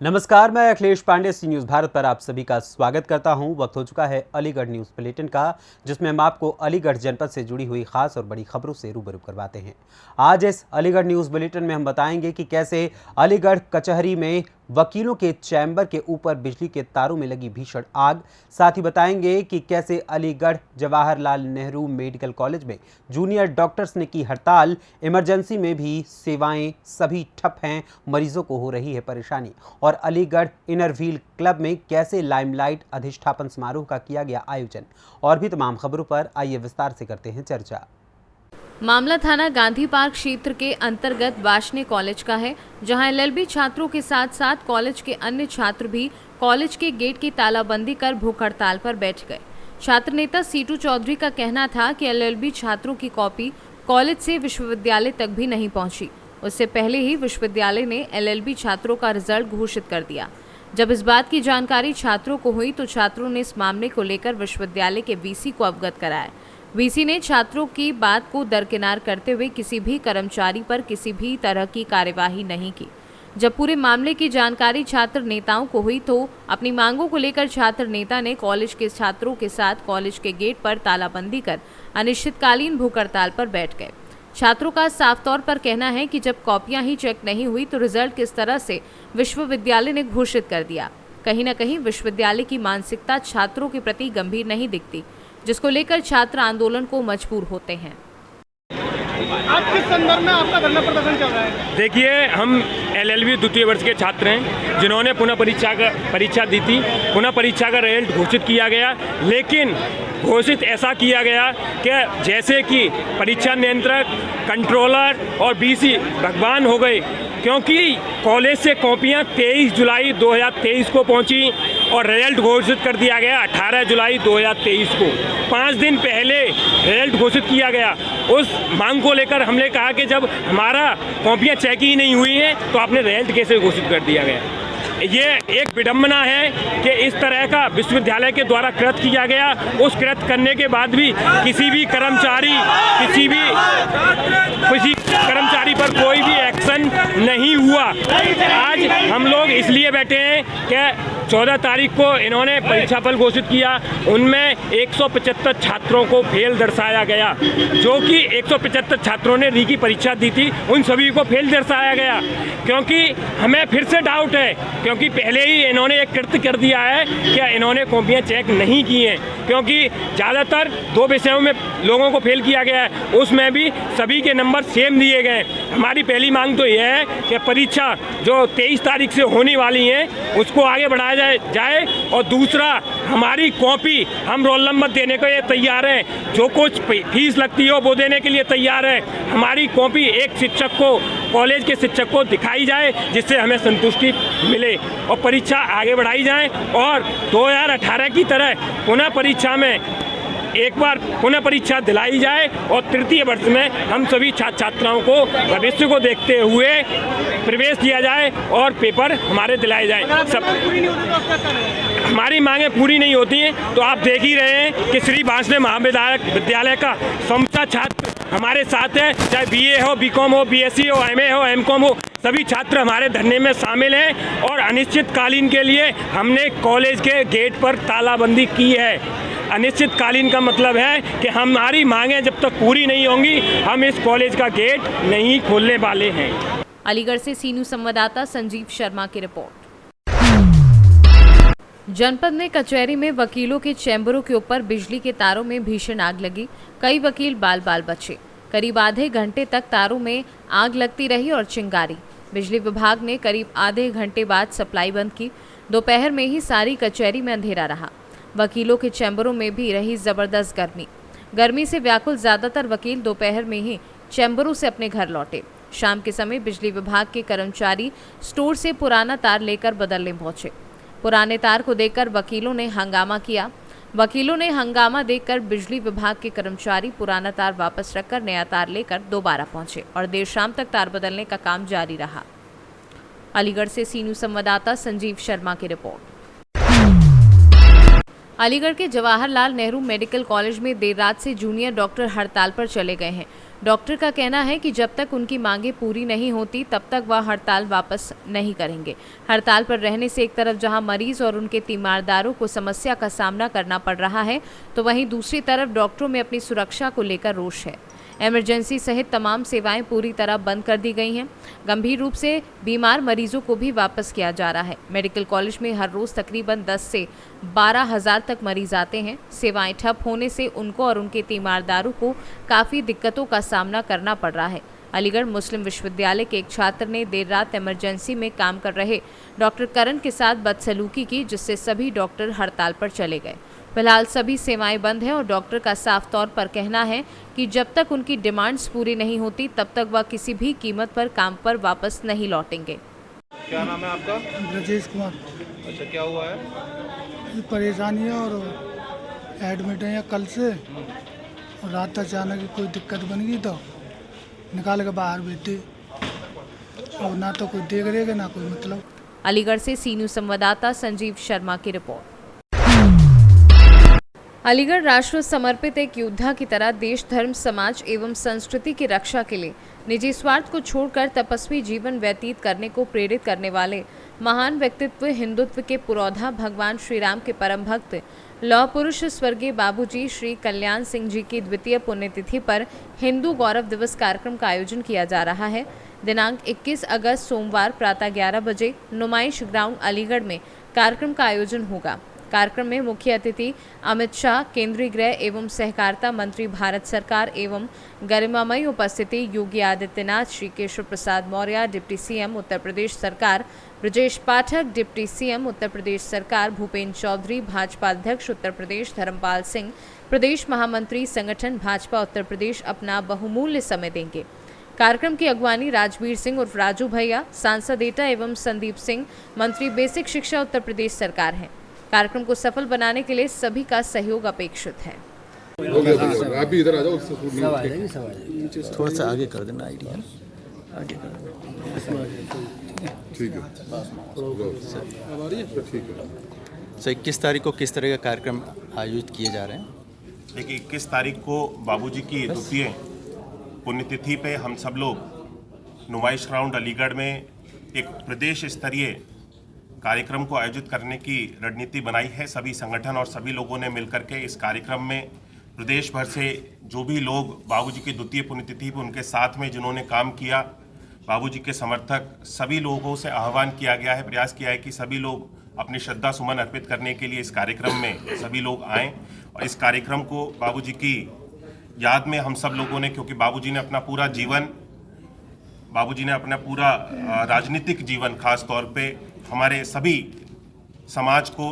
नमस्कार, मैं अखिलेश पांडे सी न्यूज़ भारत पर आप सभी का स्वागत करता हूं। वक्त हो चुका है अलीगढ़ न्यूज़ बुलेटिन का, जिसमें हम आपको अलीगढ़ जनपद से जुड़ी हुई खास और बड़ी खबरों से रूबरू करवाते हैं। आज इस अलीगढ़ न्यूज़ बुलेटिन में हम बताएंगे कि कैसे अलीगढ़ कचहरी में वकीलों के चैम्बर के ऊपर बिजली के तारों में लगी भीषण आग। साथ ही बताएंगे कि कैसे अलीगढ़ जवाहरलाल नेहरू मेडिकल कॉलेज में जूनियर डॉक्टर्स ने की हड़ताल। इमरजेंसी में भी सेवाएं सभी ठप हैं, मरीजों को हो रही है परेशानी। और अलीगढ़ इनर व्हील क्लब में कैसे लाइमलाइट अधिष्ठापन समारोह का किया गया आयोजन। और भी तमाम खबरों पर आइए विस्तार से करते हैं चर्चा। मामला थाना गांधी पार्क क्षेत्र के अंतर्गत वाशने कॉलेज का है, जहां एलएलबी छात्रों के साथ साथ कॉलेज के अन्य छात्र भी कॉलेज के गेट की तालाबंदी कर भूख हड़ताल पर बैठ गए। छात्र नेता सीटू चौधरी का कहना था कि एलएलबी छात्रों की कॉपी कॉलेज से विश्वविद्यालय तक भी नहीं पहुंची। उससे पहले ही विश्वविद्यालय ने एलएलबी छात्रों का रिजल्ट घोषित कर दिया। जब इस बात की जानकारी छात्रों को हुई तो छात्रों ने इस मामले को लेकर विश्वविद्यालय के वीसी को अवगत कराया। वीसी ने छात्रों की बात को दरकिनार करते हुए किसी भी कर्मचारी पर किसी भी तरह की कार्यवाही नहीं की। जब पूरे मामले की जानकारी छात्र नेताओं को हुई तो अपनी मांगों को लेकर छात्र नेता ने कॉलेज के छात्रों के साथ कॉलेज के गेट पर तालाबंदी कर अनिश्चितकालीन भूख हड़ताल पर बैठ गए। छात्रों का साफ तौर पर कहना है कि जब कॉपियां ही चेक नहीं हुई तो रिजल्ट किस तरह से विश्वविद्यालय ने घोषित कर दिया। कहीं न कहीं विश्वविद्यालय की मानसिकता छात्रों के प्रति गंभीर नहीं दिखती, जिसको लेकर छात्र आंदोलन को मजबूर होते हैं। आज किस संदर्भ में आपका धरना प्रदर्शन चल रहा है? देखिए, हम एलएलबी द्वितीय वर्ष के छात्र हैं, जिन्होंने पुनः परीक्षा दी थी। पुनः परीक्षा का रिजल्ट घोषित किया गया, लेकिन घोषित ऐसा किया गया कि जैसे कि परीक्षा नियंत्रक, कंट्रोलर और बीसी भगवान हो गए, क्योंकि कॉलेज से कॉपियां 23 जुलाई 2023 को पहुंची और रिजल्ट घोषित कर दिया गया 18 जुलाई 2023 को। 5 दिन पहले रिजल्ट घोषित किया गया। उस मांग को लेकर हमने कहा कि जब हमारा कॉपियां चेक ही नहीं हुई हैं तो आपने रिजल्ट कैसे घोषित कर दिया गया। ये एक विडंबना है कि इस तरह का विश्वविद्यालय के द्वारा कृत किया गया। उस कृत करने के बाद भी किसी कर्मचारी पर कोई भी एक्शन नहीं हुआ। आज हम लोग इसलिए बैठे हैं कि 14 तारीख को इन्होंने परीक्षा फल घोषित किया, उनमें 175 छात्रों को फेल दर्शाया गया। जो कि 175 छात्रों ने री की परीक्षा दी थी, उन सभी को फेल दर्शाया गया। क्योंकि हमें फिर से डाउट है, क्योंकि पहले ही इन्होंने एक कृत्य कर दिया है कि इन्होंने कॉपियाँ चेक नहीं की हैं। क्योंकि ज़्यादातर 2 विषयों में लोगों को फेल किया गया है, उसमें भी सभी के नंबर सेम दिए गए। हमारी पहली मांग तो यह है कि परीक्षा जो 23 तारीख से होने वाली है उसको आगे बढ़ाया जाए। और दूसरा, हमारी कॉपी, हम रोल नंबर देने को ये तैयार हैं, जो कुछ फीस लगती हो वो देने के लिए तैयार है। हमारी कॉपी एक शिक्षक को, कॉलेज के शिक्षक को दिखाई जाए, जिससे हमें संतुष्टि मिले और परीक्षा आगे बढ़ाई जाए। और 2018 की तरह पुनः परीक्षा में एक बार पुनः परीक्षा दिलाई जाए और तृतीय वर्ष में हम सभी छात्र छात्राओं को भविष्य को देखते हुए प्रवेश दिया जाए और पेपर हमारे दिलाए जाए। सब हमारी मांगें पूरी नहीं होती हैं तो आप देख ही रहे हैं कि श्री वासने महाविद्यालय का समस्त छात्र हमारे साथ है, चाहे बीए हो, बीकॉम हो, बीएससी हो, एमए हो, एमकॉम हो, सभी छात्र हमारे धरने में शामिल हैं। और अनिश्चितकालीन के लिए हमने कॉलेज के गेट पर तालाबंदी की है। अनिश्चितकालीन का मतलब है कि हमारी मांगें जब तक पूरी नहीं होंगी, हम इस कॉलेज का गेट नहीं खोलने वाले हैं। अलीगढ़ से सीनू संवाददाता संजीव शर्मा की रिपोर्ट। जनपद में कचहरी में वकीलों के चैम्बरों के ऊपर बिजली के तारों में भीषण आग लगी। कई वकील बाल बाल बचे। करीब आधे घंटे तक तारों में आग लगती रही और चिंगारी। बिजली विभाग ने करीब आधे घंटे बाद सप्लाई बंद की। दोपहर में ही सारी कचहरी में अंधेरा रहा। वकीलों के चैम्बरों में भी रही जबरदस्त गर्मी से व्याकुल ज्यादातर वकील दोपहर में ही चैम्बरों से अपने घर लौटे। शाम के समय बिजली विभाग के कर्मचारी स्टोर से पुराना तार लेकर बदलने पहुंचे। पुराने तार को देखकर वकीलों ने हंगामा किया। वकीलों ने हंगामा देखकर बिजली विभाग के कर्मचारी पुराना तार वापस रखकर नया तार लेकर दोबारा पहुंचे और देर शाम तक तार बदलने का काम जारी रहा। अलीगढ़ से सीनू संवाददाता संजीव शर्मा की रिपोर्ट। अलीगढ़ के जवाहरलाल नेहरू मेडिकल कॉलेज में देर रात से जूनियर डॉक्टर हड़ताल पर चले गए हैं। डॉक्टर का कहना है कि जब तक उनकी मांगें पूरी नहीं होती तब तक वह हड़ताल वापस नहीं करेंगे। हड़ताल पर रहने से एक तरफ जहां मरीज और उनके तीमारदारों को समस्या का सामना करना पड़ रहा है, तो वहीं दूसरी तरफ डॉक्टरों में अपनी सुरक्षा को लेकर रोष है। इमरजेंसी सहित तमाम सेवाएं पूरी तरह बंद कर दी गई हैं। गंभीर रूप से बीमार मरीजों को भी वापस किया जा रहा है। मेडिकल कॉलेज में हर रोज तकरीबन 10 से 12 हज़ार तक मरीज आते हैं। सेवाएं ठप होने से उनको और उनके तीमारदारों को काफ़ी दिक्कतों का सामना करना पड़ रहा है। अलीगढ़ मुस्लिम विश्वविद्यालय के एक छात्र ने देर रात इमरजेंसी में काम कर रहे डॉक्टर करण के साथ बदसलूकी की, जिससे सभी डॉक्टर हड़ताल पर चले गए। फिलहाल सभी सेवाएं बंद हैं और डॉक्टर का साफ तौर पर कहना है कि जब तक उनकी डिमांड्स पूरी नहीं होती तब तक वह किसी भी कीमत पर काम पर वापस नहीं लौटेंगे। क्या नाम है आपका? ब्रजेश कुमार। अच्छा, क्या हुआ है? ये परेशानी है और एडमिट है कल से, और रात अचानक ही कोई दिक्कत बन गई तो निकाल के बाहर बैठे, और ना तो कोई देख रेगा ना कोई मतलब। अलीगढ़ से सी न्यूज़ संवाददाता संजीव शर्मा की रिपोर्ट। अलीगढ़ राष्ट्र समर्पित एक योद्धा की तरह देश, धर्म, समाज एवं संस्कृति की रक्षा के लिए निजी स्वार्थ को छोड़कर तपस्वी जीवन व्यतीत करने को प्रेरित करने वाले महान व्यक्तित्व, हिंदुत्व के पुरोधा, भगवान श्री राम के परम भक्त, लौह पुरुष स्वर्गीय बाबूजी श्री कल्याण सिंह जी की द्वितीय पुण्यतिथि पर हिंदू गौरव दिवस कार्यक्रम का आयोजन किया जा रहा है। दिनांक 21 अगस्त सोमवार प्रातः 11 बजे नुमाइश ग्राउंड अलीगढ़ में कार्यक्रम का आयोजन होगा। कार्यक्रम में मुख्य अतिथि अमित शाह, केंद्रीय गृह एवं सहकारिता मंत्री भारत सरकार एवं गरिमामयी उपस्थिति योगी आदित्यनाथ, श्री केशव प्रसाद मौर्य डिप्टी सीएम उत्तर प्रदेश सरकार, ब्रजेश पाठक डिप्टी सीएम उत्तर प्रदेश सरकार, भूपेन्द्र चौधरी भाजपा अध्यक्ष उत्तर प्रदेश, धर्मपाल सिंह प्रदेश महामंत्री संगठन भाजपा उत्तर प्रदेश अपना बहुमूल्य समय देंगे। कार्यक्रम की अगवानी राजवीर सिंह उर्फ राजू भैया, सांसद एटा एवं संदीप सिंह, मंत्री बेसिक शिक्षा उत्तर प्रदेश सरकार हैं। कार्यक्रम को सफल बनाने के लिए सभी का सहयोग अपेक्षित है। आप भी इधर आ जाओ, थोड़ा सा आगे कर देना, आइडिया आगे कर ठीक है, ठीक है। सर 21 तारीख को किस तरह का कार्यक्रम आयोजित किए जा रहे हैं? देखिए, 21 तारीख को बाबूजी की द्वितीय पुण्यतिथि पे हम सब लोग नुमाइश ग्राउंड अलीगढ़ में एक प्रदेश स्तरीय कार्यक्रम को आयोजित करने की रणनीति बनाई है। सभी संगठन और सभी लोगों ने मिलकर के इस कार्यक्रम में प्रदेश भर से जो भी लोग बाबूजी की द्वितीय पुण्यतिथि पर उनके साथ में जिन्होंने काम किया, बाबूजी के समर्थक, सभी लोगों से आह्वान किया गया है, प्रयास किया है कि सभी लोग अपनी श्रद्धा सुमन अर्पित करने के लिए इस कार्यक्रम में सभी लोग आएँ। और इस कार्यक्रम को बाबूजी की याद में हम सब लोगों ने, क्योंकि बाबूजी ने अपना पूरा राजनीतिक जीवन, खास तौर पे हमारे सभी समाज को,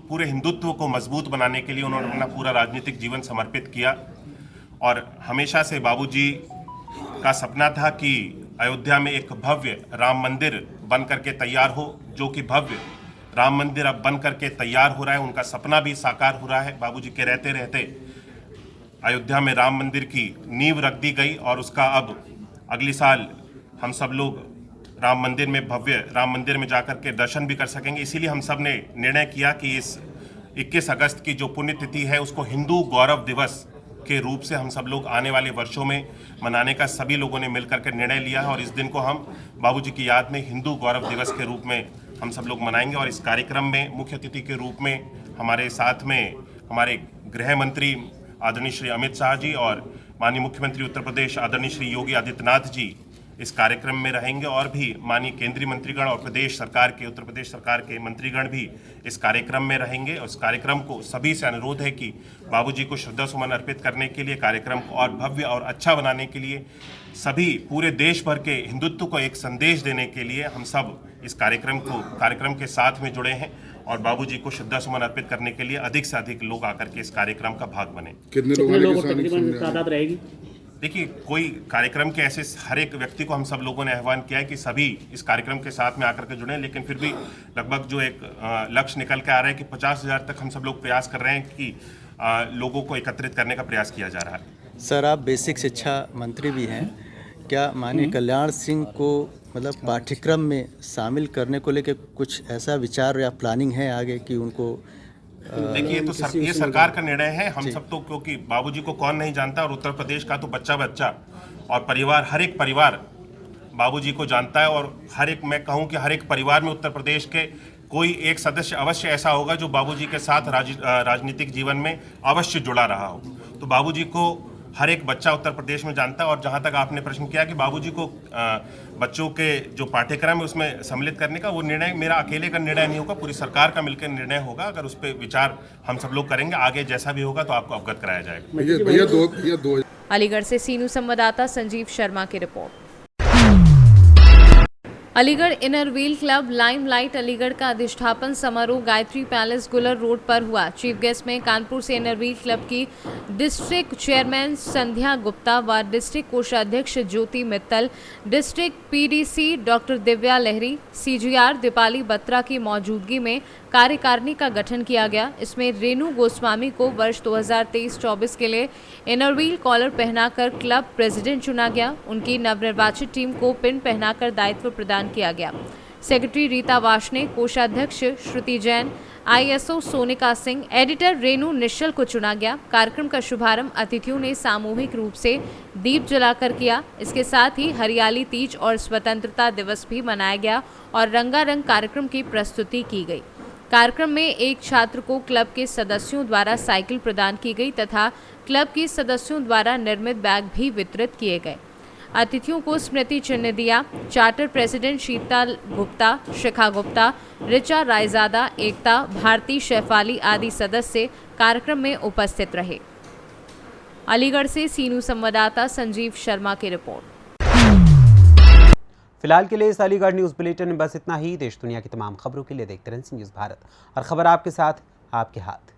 पूरे हिंदुत्व को मजबूत बनाने के लिए उन्होंने अपना पूरा राजनीतिक जीवन समर्पित किया। और हमेशा से बाबूजी का सपना था कि अयोध्या में एक भव्य राम मंदिर बन करके तैयार हो, जो कि भव्य राम मंदिर अब बन करके तैयार हो रहा है। उनका सपना भी साकार हो रहा है। बाबूजी के रहते रहते अयोध्या में राम मंदिर की नींव रख दी गई और उसका अब अगले साल हम सब लोग राम मंदिर में, भव्य राम मंदिर में जाकर के दर्शन भी कर सकेंगे। इसीलिए हम सब ने निर्णय किया कि इस 21 अगस्त की जो पुण्यतिथि है उसको हिंदू गौरव दिवस के रूप से हम सब लोग आने वाले वर्षों में मनाने का सभी लोगों ने मिलकर के निर्णय लिया है। और इस दिन को हम बाबूजी की याद में हिंदू गौरव दिवस के रूप में हम सब लोग मनाएंगे। और इस कार्यक्रम में मुख्य अतिथि के रूप में हमारे साथ में हमारे गृह मंत्री आदरणीय श्री अमित शाह जी और माननीय मुख्यमंत्री उत्तर प्रदेश आदरणीय श्री योगी आदित्यनाथ जी इस कार्यक्रम में रहेंगे। और भी माननीय केंद्रीय मंत्रीगण और प्रदेश सरकार के, उत्तर प्रदेश सरकार के मंत्रीगण भी इस कार्यक्रम में रहेंगे। और इस कार्यक्रम को सभी से अनुरोध है कि बाबूजी को श्रद्धा सुमन अर्पित करने के लिए, कार्यक्रम को और भव्य और अच्छा बनाने के लिए, सभी पूरे देश भर के हिंदुत्व को एक संदेश देने के लिए हम सब इस कार्यक्रम के साथ में जुड़े हैं। और बाबूजी को श्रद्धा सुमन अर्पित करने के लिए अधिक से अधिक लोग आकर के इस कार्यक्रम का भाग बने। कितने लोगों तकरीबन तादाद रहेगी? देखिए, कोई कार्यक्रम के ऐसे हर एक व्यक्ति को हम सब लोगों ने आह्वान किया है कि सभी इस कार्यक्रम के साथ में आकर के जुड़ें, लेकिन फिर भी लगभग जो एक लक्ष्य निकल के आ रहा है कि 50,000 तक हम सब लोग प्रयास कर रहे हैं कि लोगों को एकत्रित करने का प्रयास किया जा रहा है। सर, आप बेसिक शिक्षा मंत्री भी हैं, क्या माननीय कल्याण सिंह को मतलब पाठ्यक्रम में शामिल करने को लेकर कुछ ऐसा विचार या प्लानिंग है आगे कि उनको देखिए ये सरकार का निर्णय है। हम सब तो, क्योंकि बाबूजी को कौन नहीं जानता, और उत्तर प्रदेश का तो बच्चा बच्चा और परिवार, हर एक परिवार बाबूजी को जानता है। और हर एक, मैं कहूं कि हर एक परिवार में उत्तर प्रदेश के कोई एक सदस्य अवश्य ऐसा होगा जो बाबूजी के साथ राजनीतिक जीवन में अवश्य जुड़ा रहा हो। तो बाबूजी को हर एक बच्चा उत्तर प्रदेश में जानता है। और जहां तक आपने प्रश्न किया कि बाबूजी को बच्चों के जो पाठ्यक्रम है उसमें सम्मिलित करने का, वो निर्णय मेरा अकेले का निर्णय नहीं होगा, पूरी सरकार का मिलकर निर्णय होगा। अगर उस पर विचार हम सब लोग करेंगे, आगे जैसा भी होगा तो आपको अवगत कराया जाएगा। भैया अलीगढ़ से सीनू संवाददाता संजीव शर्मा की report. Aligarh inner wheel club limelight Aligarh का अधिष्ठापन समारोह गायत्री पैलेस गुलर रोड पर हुआ। चीफ गेस्ट में कानपुर से इनर व्हील क्लब की डिस्ट्रिक्ट चेयरमैन संध्या गुप्ता व डिस्ट्रिक्ट कोषाध्यक्ष Jyoti Mittal, district PDC doctor Divya Lahiri, CGR Deepali Batra की मौजूदगी में कार्यकारिणी का गठन किया गया। इसमें रेणु गोस्वामी को वर्ष 2023-24 के लिए इनर व्हील कॉलर पहनाकर क्लब प्रेसिडेंट चुना गया। उनकी नवनिर्वाचित टीम को पिन पहनाकर दायित्व प्रदान किया गया। सेक्रेटरी रीता वाशने, कोषाध्यक्ष श्रुति जैन, आईएसओ सोनिका सिंह, एडिटर रेणु निश्चल को चुना गया। कार्यक्रम का शुभारंभ अतिथियों ने सामूहिक रूप से दीप जलाकर किया। इसके साथ ही हरियाली तीज और स्वतंत्रता दिवस भी मनाया गया और रंगारंग कार्यक्रम की प्रस्तुति की गई। कार्यक्रम में एक छात्र को क्लब के सदस्यों द्वारा साइकिल प्रदान की गई तथा क्लब के सदस्यों द्वारा निर्मित बैग भी वितरित किए गए। अतिथियों को स्मृति चिन्ह दिया। चार्टर प्रेसिडेंट शीतल गुप्ता, शिखा गुप्ता, रिचा रायजादा, एकता भारती, शेफाली आदि सदस्य कार्यक्रम में उपस्थित रहे। अलीगढ़ से सीनू संवाददाता संजीव शर्मा की रिपोर्ट। फिलहाल के लिए इस अलीगढ़ न्यूज़ बुलेटिन में बस इतना ही। देश दुनिया की तमाम खबरों के लिए देखते रहें न्यूज़ भारत, और खबर आपके साथ, आपके हाथ।